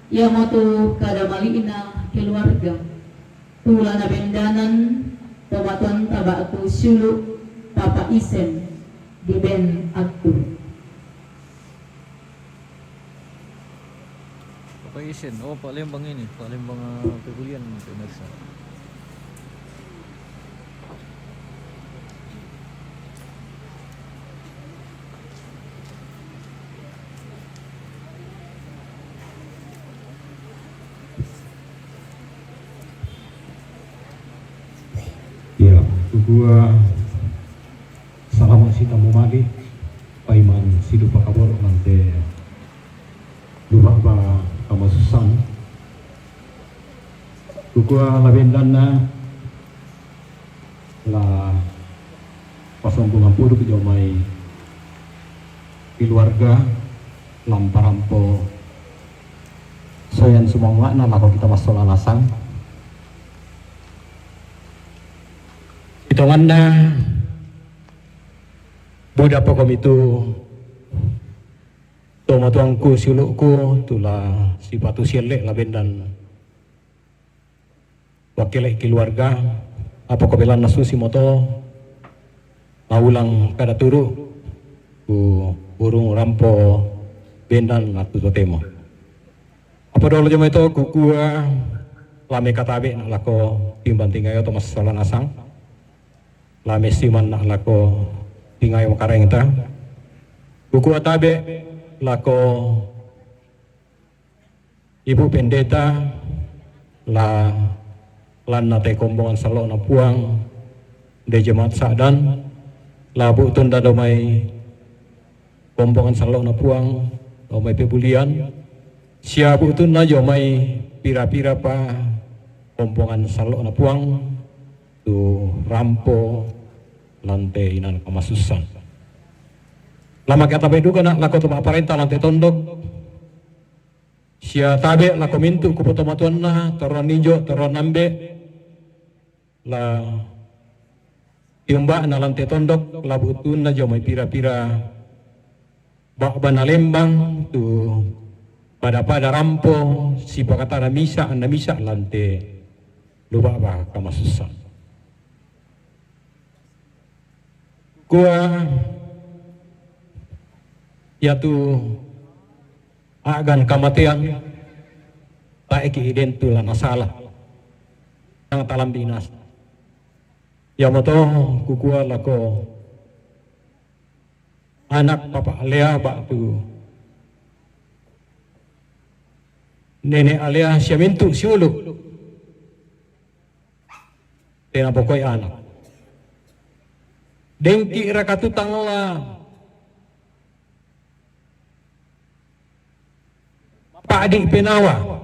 Yamato kada maliina keluarga tula na bendanan pamatuan taba atu sulu papa isen di ben aku Papa Isen, oh Palembang ini, Palembang Pegurian pemirsa. Ya, gua salam sita mumali paiman sidu pakabor mante lupa ba kamasusan gua labendana la pasongkungan puru kejomai keluarga lamparampo soyan sumangga na lako kita masola lasang hitungan na budak pokom itu tomatuangku silukku tula sipatu sielek labendan wakilek keluarga apa kebelan nasu si moto maulang kada turu ku burung rampo bendan atu totemo apa dolo jama itu kukua lame katabe nak lako timbang tinggal atau masalah asang lame siman nak lako tingay makareng ta buku atabe lako ibu pendeta la lan nate kombongan salo na puang de jemaat sadan labu tunda domai kombongan salo na puang domai pebulian siabu tunda jomai pira-pira pa kombongan salo na puang tu rampo lantai inan kamasusan lama kata beduga nak lako tu aparenta lantai tondok sia tabe lako mintu ku poto matuan na taron ninjo taron nambe la tiumba na lantai tondok labu tun na jomai pira-pira bak bana lembang tu pada rampo si pakata na misa lantai lupa ba kamasusan gua yaitu agan kamatian tak eki identulah masalah yang talam dinas ya moto kukua lako anak papa alea bak tu nenek alea siamintu siulu tena pokoi anak dengki rakatu tangla Pak adik penawa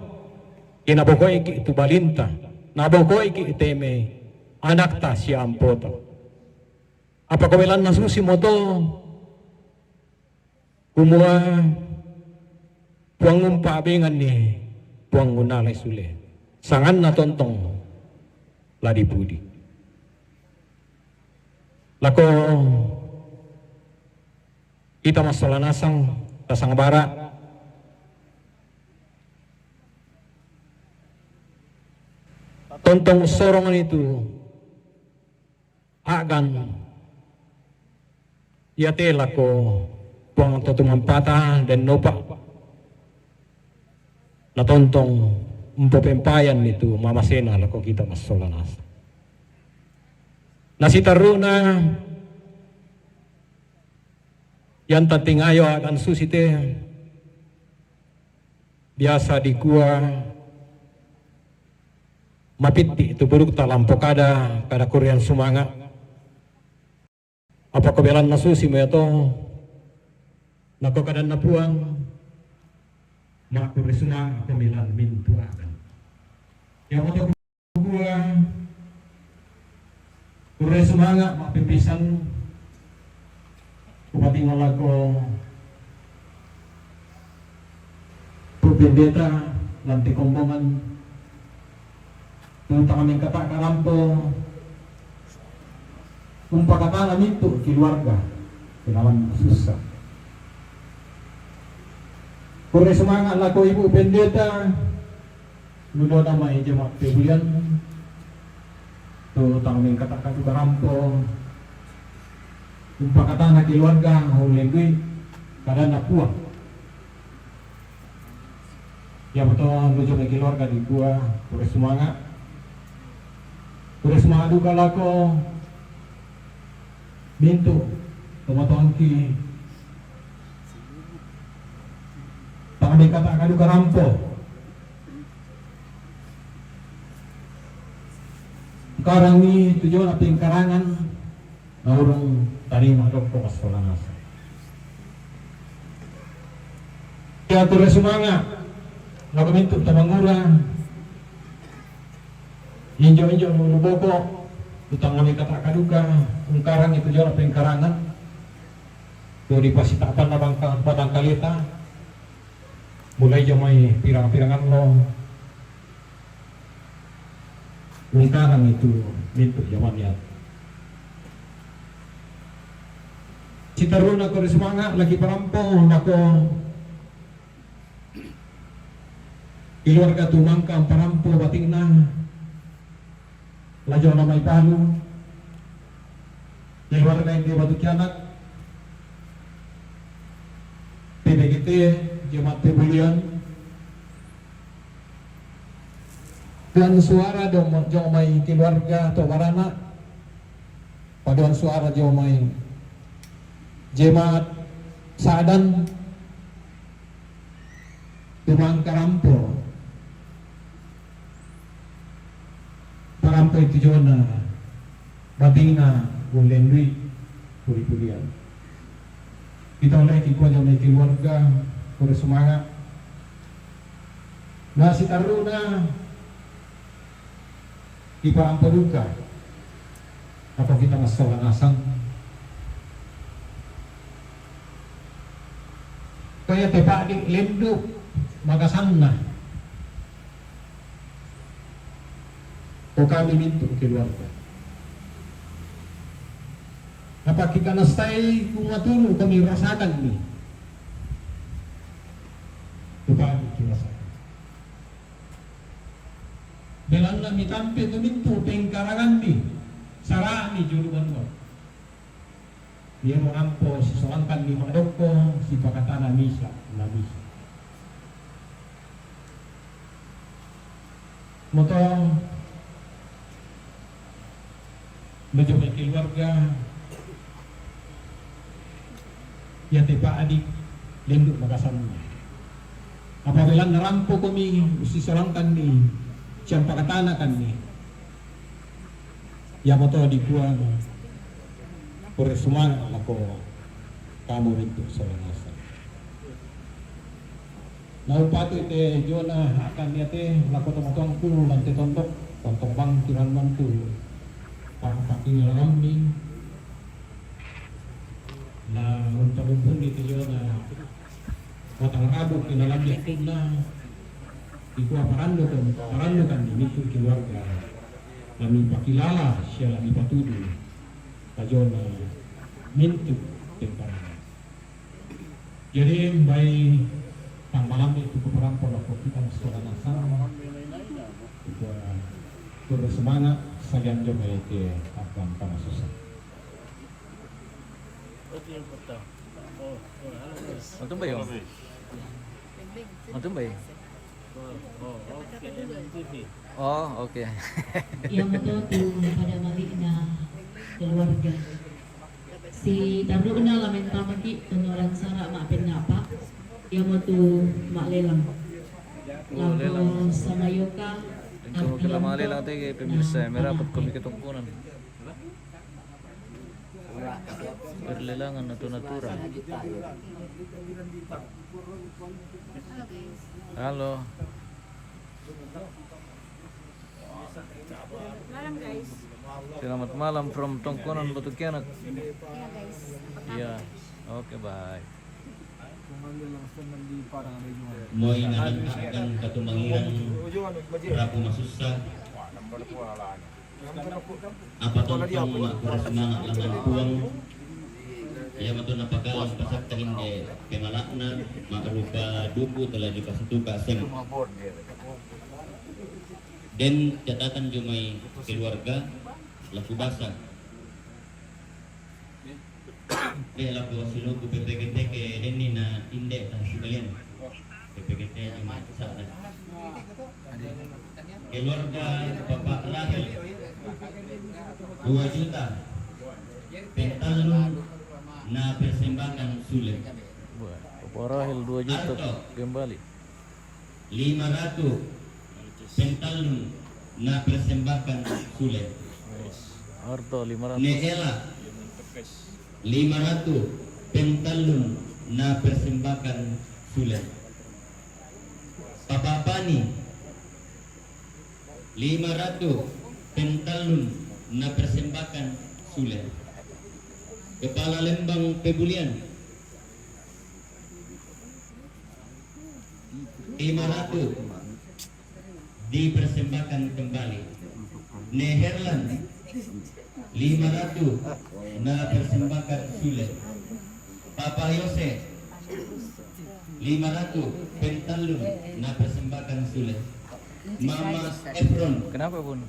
kina bokoi ki itu balinta na bokoi ki iteme anak ta si ampoto apa kawelan nasusi moto kumua puang ngumpa bengan ni puang ngunalai sule sangan na tontong ladi budi lako kita masalah nasang tasang bara tontong sorongan itu agan yate lako puang totungan patah dan nopak na tontong empopempayan itu mama sena lako kita masalah nasang nasi taruna yang tating ayo akan susite biasa di gua mapiti itu buruk talampo kada kurian sumanga apa kebelan nasusi mo yato nako kada napuang makurisuna kebelan mintu akan yang untuk gua Kure semangat mak pipisan kupati ngolako pendeta lanti kombongan tentang kami kata karampo kumpa kata kami itu keluarga kenalan susah Pure semangat lah ko Ibu Pendeta. Ludo na may jemaat pebulian. Tu tangming katakan juga rampo. Umpa kata anak keluarga hulengui kada na puang. Ya betul lujo na keluarga di gua pure semangat. Pure semangat juga lah ko mintu teman-teman ki kami katakan juga rampo. Sekarang ini tujuan ating karangan na urang tarima dok ko sekolah nasa. Ya terus semangat. Lagu mintu tamangura. Injo muluboko. Utang kami katakan juga ungkarang itu tujuan ating karangan. Tuh di pasitapan na bangka batang kalita. Mulai jamai pirang-pirangan lo lingkaran itu mintu jamannya si taruna ko semangat lagi perampong nako keluarga tumangka parampo batingna lajo namay palu keluarga yang batu kianak PDGT jemaat pebulian dan suara jomai keluarga atau warana paduan suara jomai jemaat sadan tumang karampo parampo itu jona batinga ulendui puri-purian kita oleh kikuan jomai keluarga puri semangat nasi taruna di parampo duka apa kita masalah asang kaya tepak di lenduk maka sana o kami minto keluarga apa kita nastai kumatulu kami rasakan ni tepak di rasakan belang na mitampe tuminto pengkarangan ni sarani juluan mo dia mengampo si soangkan ni madoko si pakatana misa na misa motong menuju keluarga ya tepa adik lenduk makasannya apabila narampo kami si soangkan ni siyang pakatanakan ni ya mo to di buwan pure semangat ako kamu itu sa langasan naupato ite jona akan niate lako tomotong pulo lante tontok tontong bang tiran mantu paking lambi na unta-umpun ite jona matang rabok kinalambi na iku parando kan ini tuh keluarga kami pakilala siya lagi patudu kajona mintu tempat jadi by tang malam itu keperang pola kita sekolah nasar itu bersemangat sagian jomba itu akan panas susah Antum ba yun? Antum ba yun? Oh, okay. Yang betul pada mali na keluarga. Si taruh na lamen tamaki tunuran sara maapin ngapa. Yang betul mak lelang. Lalu sama yoka. Ito kilamali lang tayo kay Pemilsa. May rapat kami kitungkunan. Perlelangan na ito natura. Halo. Malam guys. Selamat malam from Tongkonan Batu Kianak. Iya guys. Iya. Oke, bye. Moy nahantakan katumangiran Prabu Masusa apa tontong makura semangat langan puang Kaya mato napagalang pasakta hindi kemalakna makarupa dugo telah dipasituka sem. Dan catatan jumai keluarga laku basa. Laku wasiloku PPGT ke deni na indek tak sekalian. PPGT cuma sana. Keluarga Bapak Rahel 2 juta pentalun na persembahan sulit. Wah, Bapak Rahel 2 juta kembali. 500 pentalun na persembahan sulit. Harto 500. Neela 500 pentalun na persembahan sulit. Papa Pani 500 pentalun na persembahan sulit. Kepala Lembang Pebulian 500 dipersembahkan kembali. Neherlan 500 na persembahkan sulit. Papa Yose 500 pentalun na persembahkan sulit. Mama Efron Kenapa pun?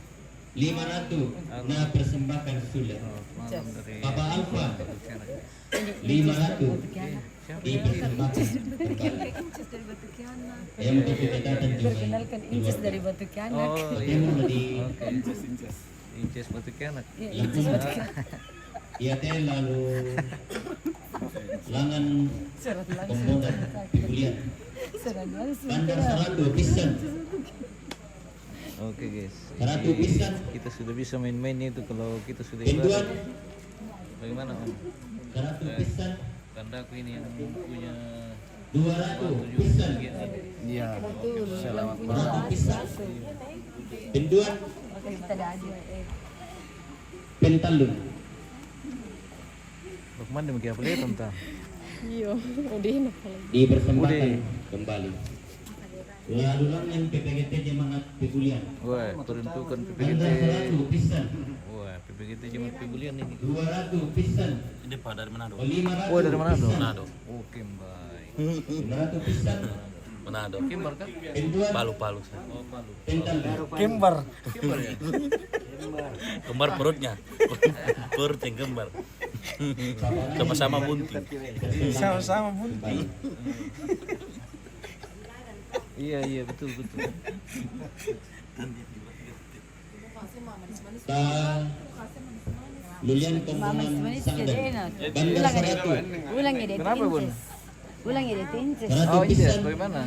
500 na persembahkan sulit. Malam dari Papa Alfa 500 dipersembahkan kembali. Yang untuk catatan juga Perkenalkan Inces dari Batu Kianak. Oh Ketemu iya. di Oke. Inces Batu Kianak. Lampung. Iya teh lalu langan Surat langsung. pembuatan Pebulian Surat langsung. Bandar Saratu Pisan Oke guys. 100 pisan Kita sudah bisa main-main itu kalau kita sudah Pinduan ibadah. Bagaimana Om? 100 pisan Tanda aku ini yang punya 200 pisan Iya. 100 pisan Pinduan Kita ada aja. pentalun Bagaimana demikian apa lihat tentang? Iya, udah enak. dipersembahkan kembali. Lalu langan PPGT Jemaat Pebulian Wah, peruntukan PPGT. Bandar Saratu Pisan Wah, PPGT Jemaat Pebulian ini. 200 pisan Ini Pak dari Manado. 500 Oh, dari Manado? pisan. Manado. Oke, baik. 500 pisan Manado. Kimbar kan? Pinduan Palu-palu saya. Oh, Palu. pentalun Kimbar ya? Kembar perutnya. Perut yang kembar. Sama-sama bunting. Sama-sama bunting. Iya, betul. Ta Lulian Kompongan Manis-manis Sangdan jadi enak. Bandar Saratu Ulang ya, Kenapa, Bun? Ulang ya, Inces. 100 Oh, iya, pisan bagaimana?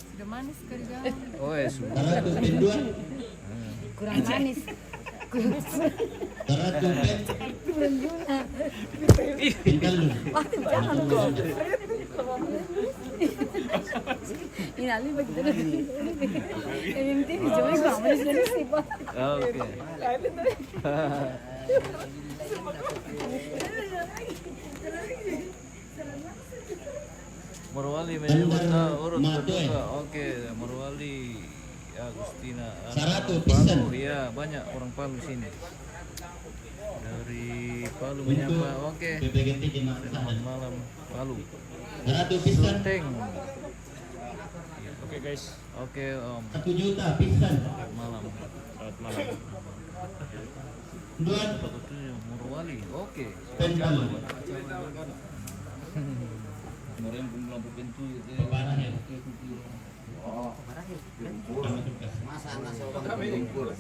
Sudah manis kerja. Oh, ya, sudah. 100 pinduan Kurang manis. 100 pintalun Ini Ali begitu. Yang penting dijual gak manis-manis sih, Pak. Oke. Morwali menyebut urut berduka. Oke, Morwali Agustina. 100 pisan. Palu, ya banyak orang Palu sini. Dari Palu menyapa. Oke. PPGT Jemaat Selamat Sangdan malam Palu. 100 pisan Teng. Oke guys. Oke Om. 1 juta pisan Selamat malam. Pinduan Morwali. Oke. pentalun Orang pun lampu pintu itu. Bapak Rahel kami tugas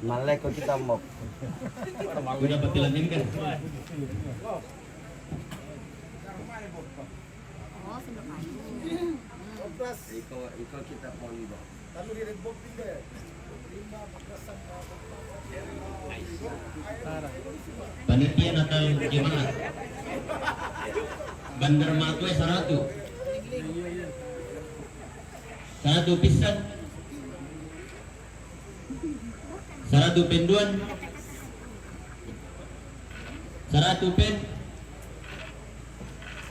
Malay ko kita mo. udah petilanin kan Ikaw kita pondo. panitia Natal Jemaat Bandar Matwe 100 pisan 100 penduan 100 pen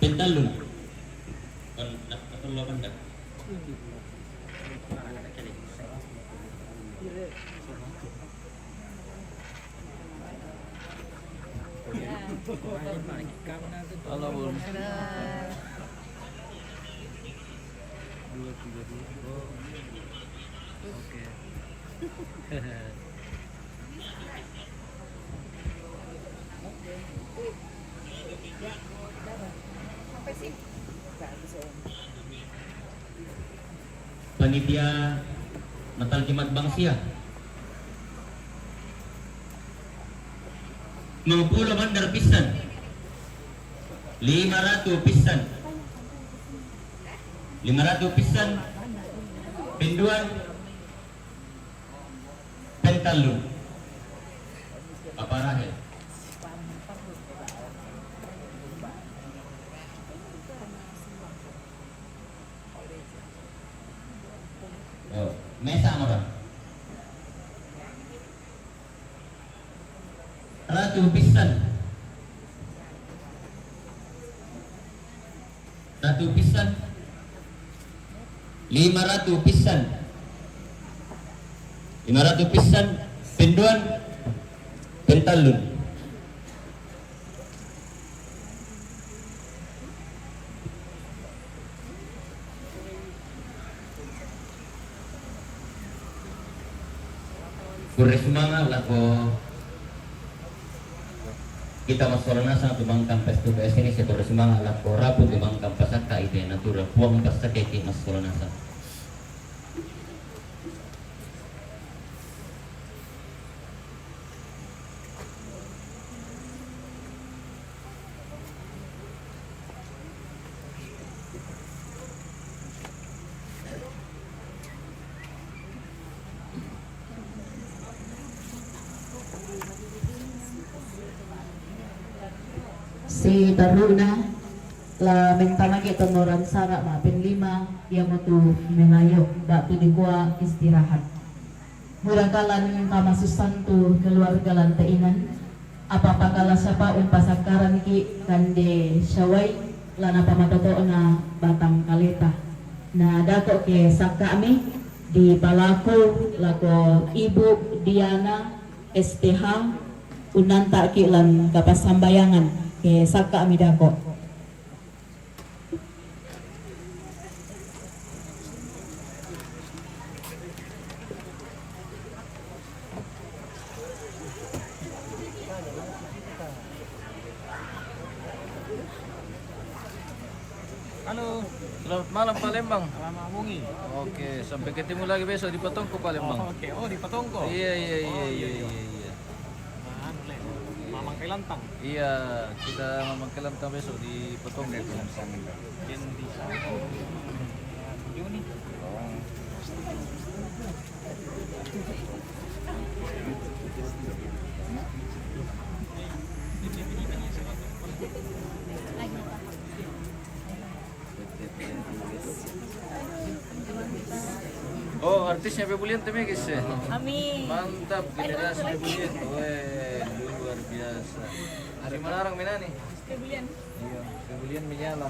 Pentalun. Kon natulog banda. Halo Bun. 2, 3, 2. Oke. Panitia Natal Jumat Bangsia. Mga pulo bandar pisan. 500 pisan. 500 pisan. Pinduan. Pentalun. Apa Rahel? Oh, mesa orang. Ratu pisan. Ratu pisan. 500 pisan. 500 pisan. Pinduan. Pentalun. Kurang semangat lah ko kita masalah sa tumangkang pesto PS ini setor semangat lah ko rapu tumangkang pasaka ide natura puang pasaka kay masalah nasa. Si Taruna la mentana kita noran sara mapin 5 dia mau tu mengayo dak tu dikuah istirahat. Murakalan kama susantu keluarga lantainan apa kala siapa umpasakaran ki kande syawai lana pamatoto na batang kaleta. Nah dako ke sakami di palaku lako Ibu Diana STH unanta ki lan kapasambayangan ke saka amidako. Halo, selamat malam Palembang. Selamat bungi. Oke, sampai ketemu lagi besok di Patongko Palembang. Oke, oh di Patongko. Iya. Mamang Kelantang. Iya, kita memang kelantang besok di Patongko. Yang di sana. Juni. Oh, artisnya Febulian tuh guys ya. Amin. Mantap, generasi Febulian. Weh, luar biasa. Hari Manarang Menani. Febulian. Iya, Febulian menyala.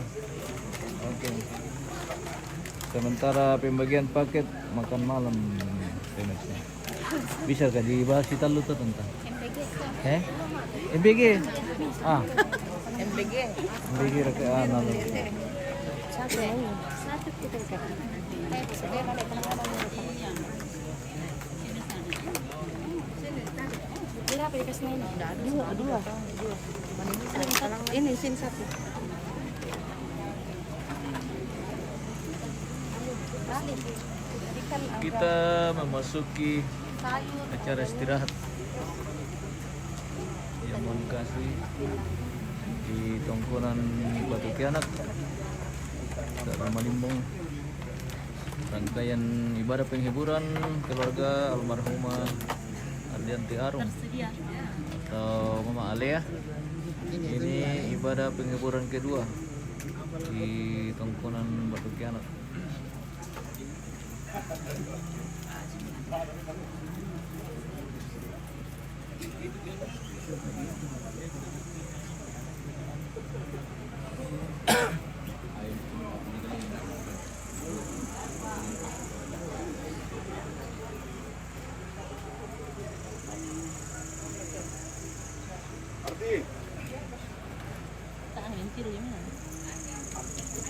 Oke. Sementara pembagian paket makan malam pemirsa. Bisa kah dibahas kita lu tuh tentang? MBG. Ah, MBG. MBG rekaan lalu. Satu kita berapa dikasih main? Dua. Ini sin satu. Kita memasuki acara istirahat yang mau kasih di tongkonan Batu Kianak daerah Malimbong. Rangkaian ibadah penghiburan keluarga almarhumah Ardianti Arum atau Mama Alea. Ini ibadah penghiburan kedua di tongkonan Batu Kianak.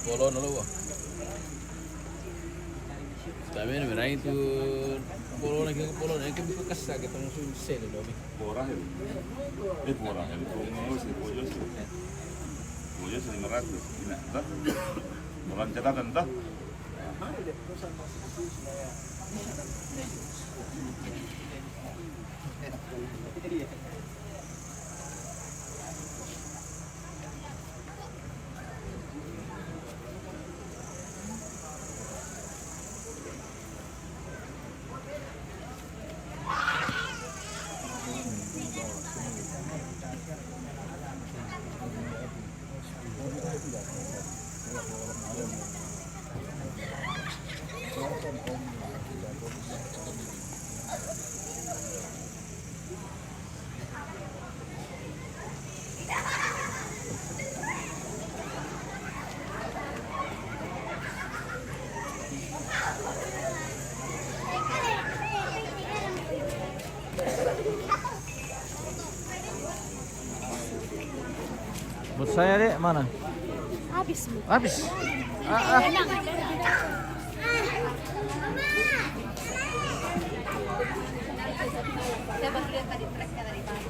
Polo na lo. Sabi na meron itu polo na kami kasa kita musuh sel lo. Porang itu. Porang itu. Pollo sih 500. Ini entah. Bukan catatan entah. Buat saya dek mana? Habis mo. Habis. Ah. Dapat lihat tadi tracknya dari mana?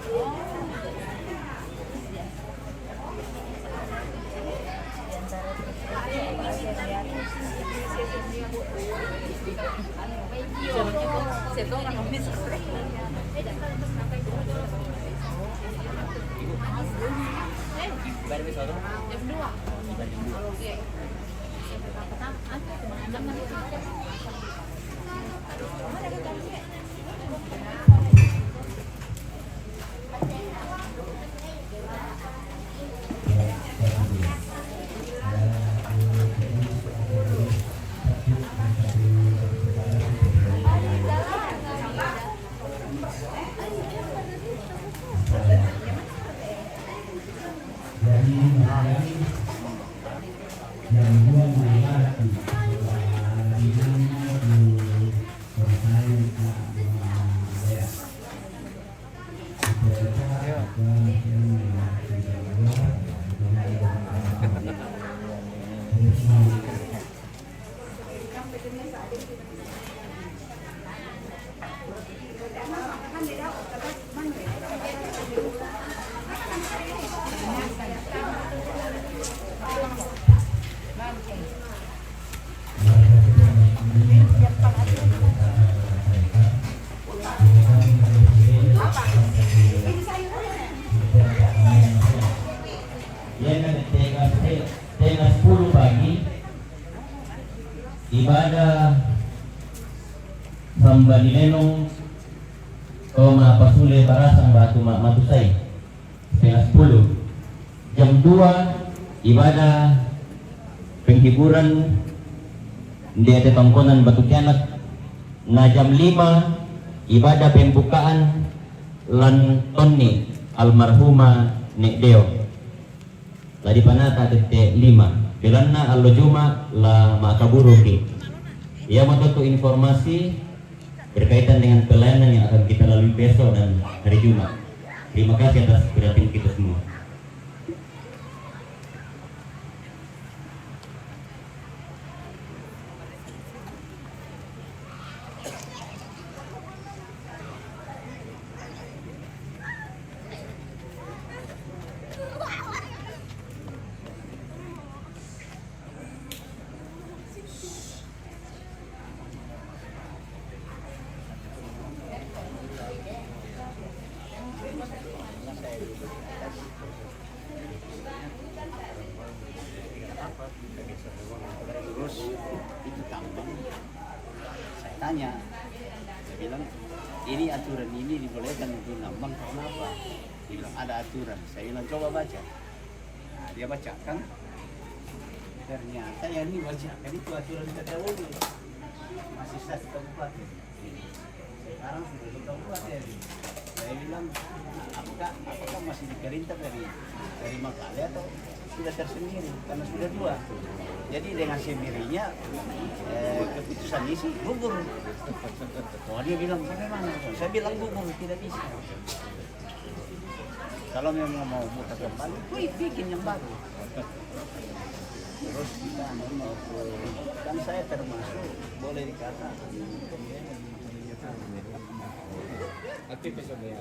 Tengah 10 pagi ibadah hamba dinenong koma pasule parasang batu matusai setengah 10. Jam 2 ibadah penghiburan di ate pangkonan Batu Tianak. Na jam 5 ibadah pembukaan lan tonni almarhuma Nek Deo. Tadi panata tete 5 bilanna allo juma la makaburuki. Ia membantu informasi berkaitan dengan pelayanan yang akan kita lalui besok dan hari Jumat. Terima kasih atas perhatian kita semua. Terus itu tambang, saya tanya, saya bilang ini aturan ini dibolehkan untuk nambang karena apa? Dia bilang ada aturan. Saya bilang coba baca. Nah, dia bacakan. Ternyata yang ini bacakan itu aturan terdahulu. Masih satu kabupaten. Sekarang sudah di kabupaten. Saya bilang apakah masih diperintah dari 5 kali atau sudah tersendiri karena sudah 2. Jadi dengan sendirinya keputusan isi gugur. Oh dia bilang bagaimana? Saya bilang gugur tidak bisa. Kalau memang mau buka kembali, bikin yang baru. Terus kita mau kan saya termasuk boleh dikatakan Aktivis ya.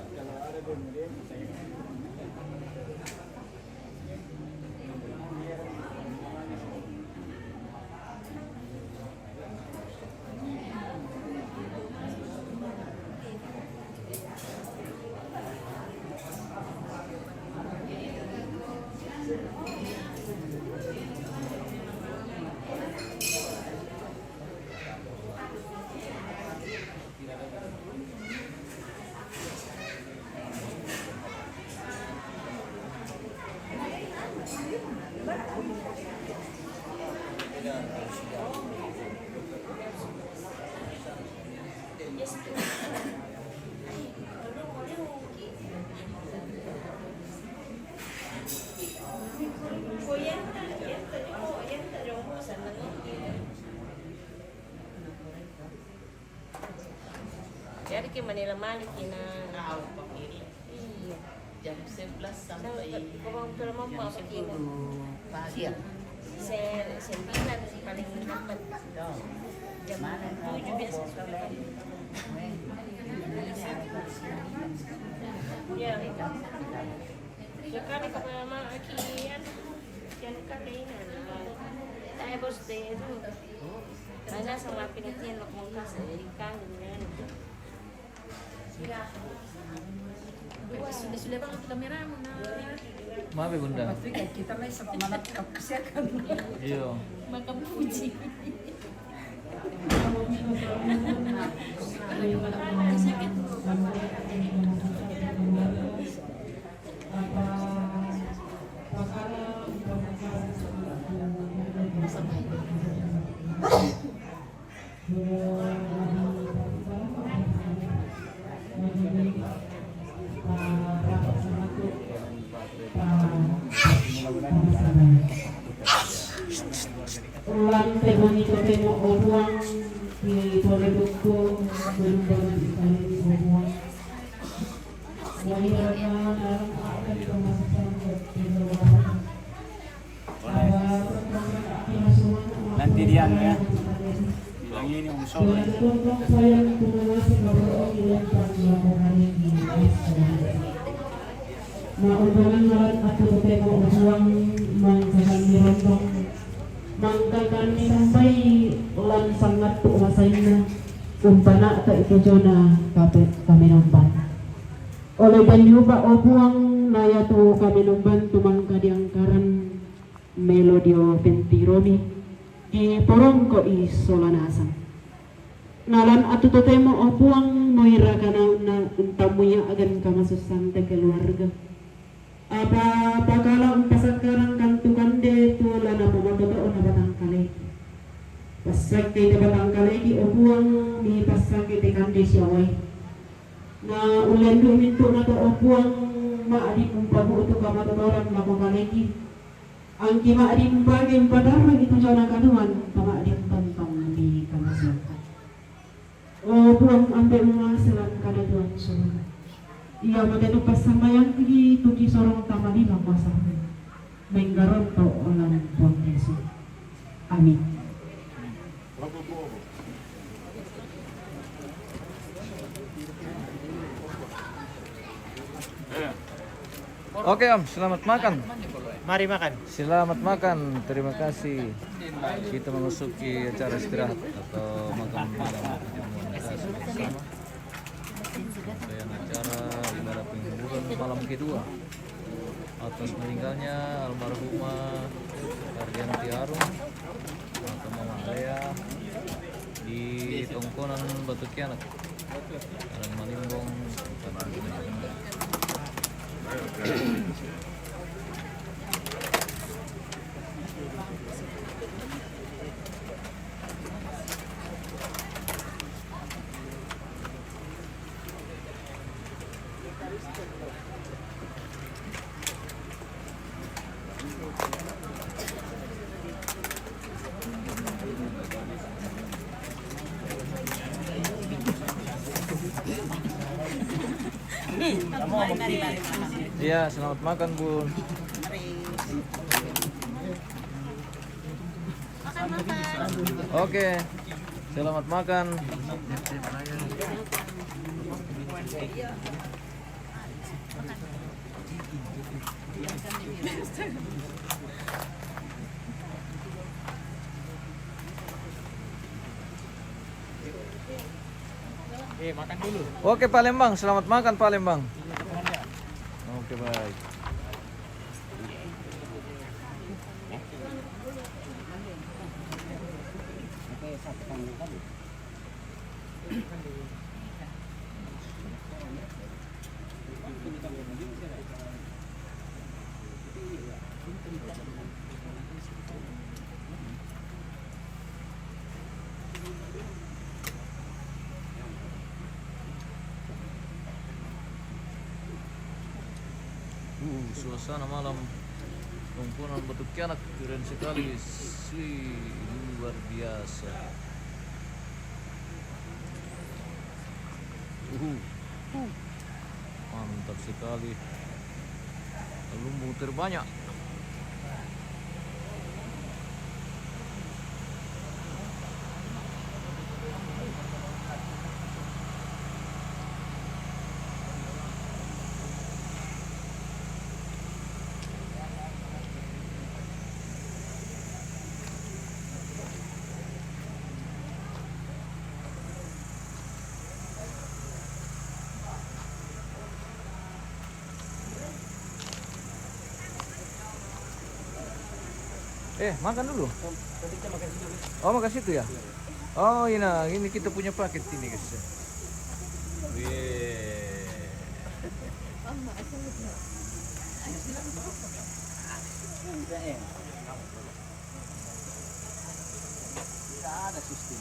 Jadi ke Manila Malik na iya. Jam 11 sampai Kung pero mo pa Siap. Sembilan paling lambat. Jam 7 biasa sudah. Ya. Sekali ka pa maakian. Yan ka kainan. Tayo bos itu. Ana sa mga pinatiyan mo kung kasi ikan yan. sudah bang kamera mo na. Mabe bunda. Kita may sa manatap kasi kan. Iya. Makapuji. Ulang temanito temo uang di Toledo belum banget sekali semua. Wahirana dalam akan kemasan Nanti dia ya. Bilang ini solo. Saya terima kasih kepada yang hari ini. Maundangan malat atau temo uang mangkahan dirondong mangkakan sampai ulan sangat puasain na umpana ta ito jona kapit kami numban oleh banyu ba obuang naya tu kami numban tumangka diangkaran melodio pentironi di porong ko isolanasan nalan atu totemo obuang moira kana na untamuya agan kamasusante keluarga apa bakala umpasakarang kantukan de tuala na pumato na batang kalay pasak kay batang kalay ki obuang mi pasak kay kande siyaway na ulen do minto na to obuang maadi umpabu to kamatoran mapakalay ki ang ki maadi umpagi umpadara itu jana kaduan pamaadi umpantong di kamasyatan obuang ambil mengasalan kadaduan surga. Ia magano pasamayang kini tuki sorong tamani lang masabi. Menggaron to olang Tuhan Yesus. Amin. Oke Om, selamat makan. Mari makan. Selamat makan. Terima kasih. Kita memasuki acara istirahat atau makan malam. Rangkaian acara ibadah penghiburan malam kedua atas meninggalnya almarhumah Kardianti Arum atau Mama Lea di Tongkonan Batu Kianak, Karang Malimbong, Iya, selamat makan Bun. Oke, selamat makan. Makan dulu. Oke Palembang, selamat makan Palembang. Oke baik. Suasana malam kumpulan Batu Kianak keren sekali, luar biasa. Mantap sekali. Lumbung terbanyak. Makan dulu. Oh, makan situ ya? Oh, ini kita punya paket ini, guys. Wih. Tidak ada sistem.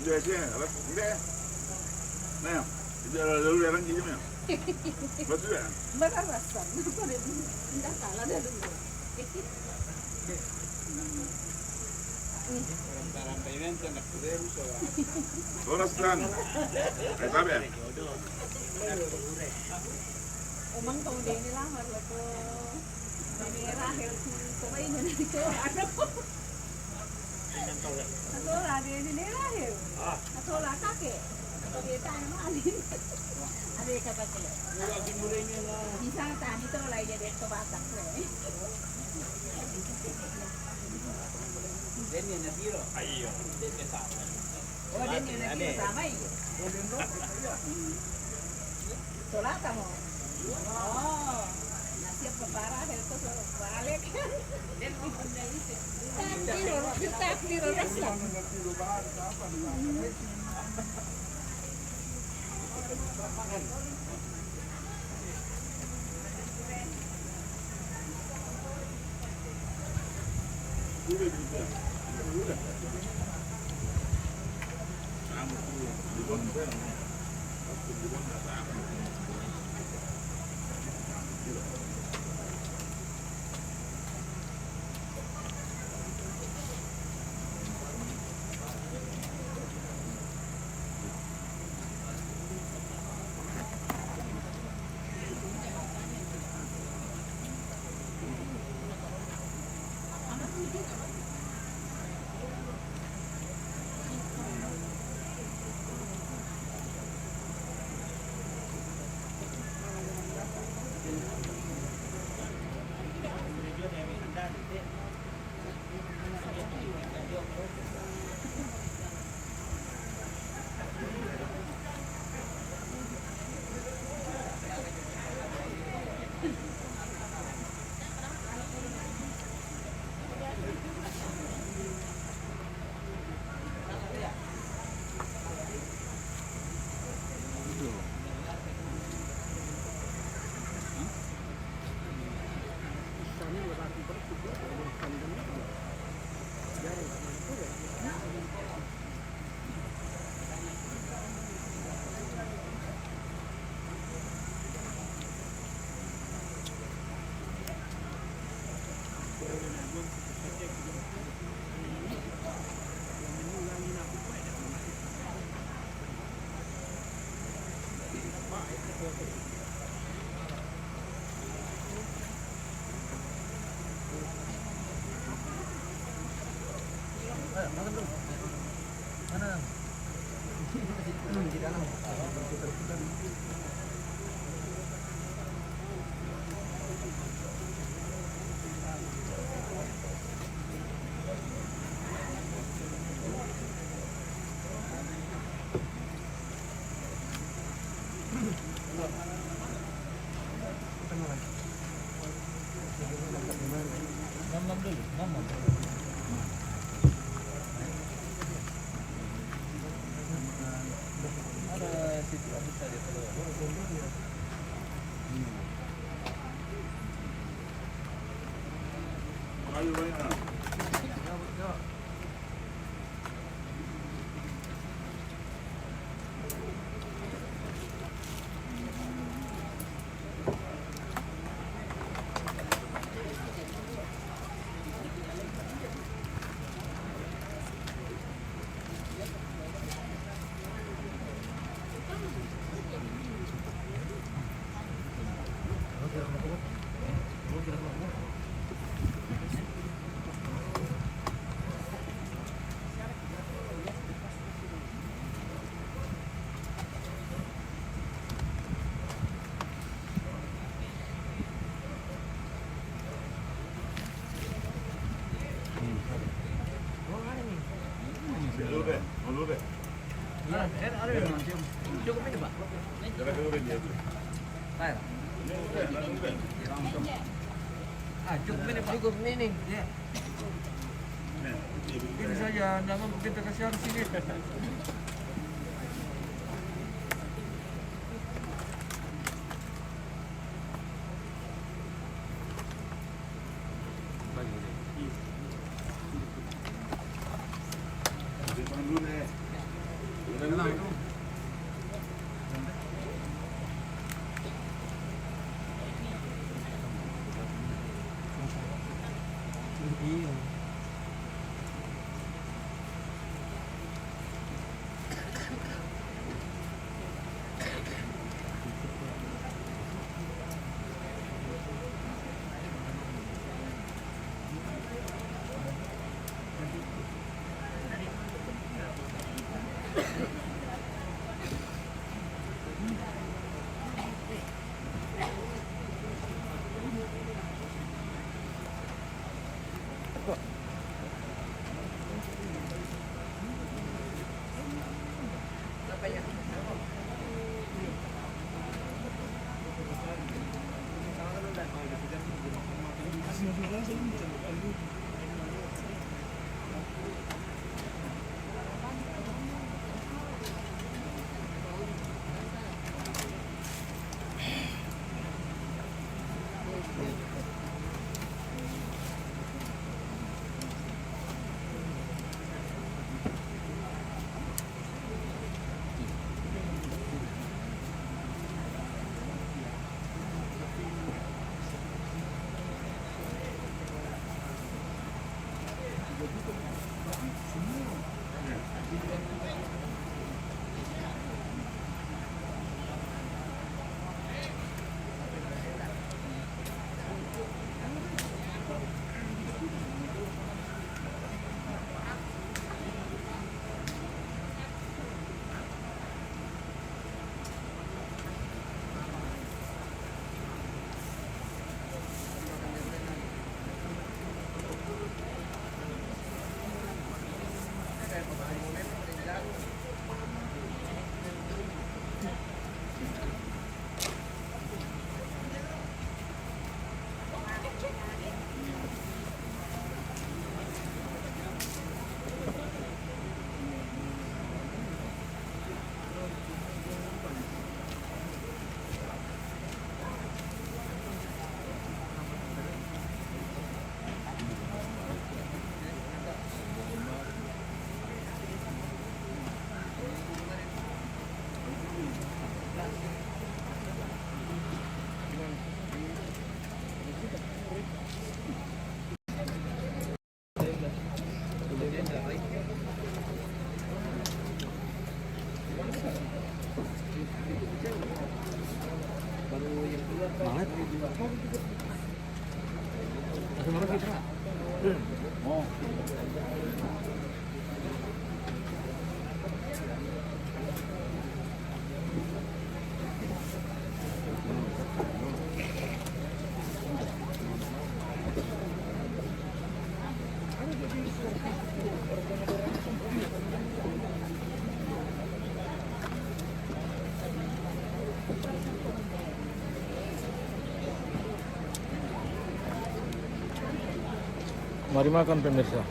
Udah sih, alas, udah. Nah, itu ada dulu yang gitu ya. Betul ya? Mararasan. Tidak salah dia dulu. Oras kan? Ay, sabi ya? Umang kau dia ini lamar lah ko. Ini rahel ko ba ini ko ano? Ako lah dia ini rahel. Ako lah kakek. Dia tayo malin. Ada kata ko. Bisa tadi to lah jadi to batak ko. Dan yang natiro. Ayo. Oh, dia ni lagi sama iyo. Solata mo. Oh, nasiap ka para helto so balik. Dan mo na ite. Tiro rasa. Kayu banyak. Dulu deh, dulu deh. Cukup ini Pak. Gerak dulu dia. Saya. Ini udah. Cukup ini Pak. Cukup ini. Ya. Ini saja, nama kita kasih harus ini. Dulu deh. Dulu deh. Oh. Mari makan pemirsa.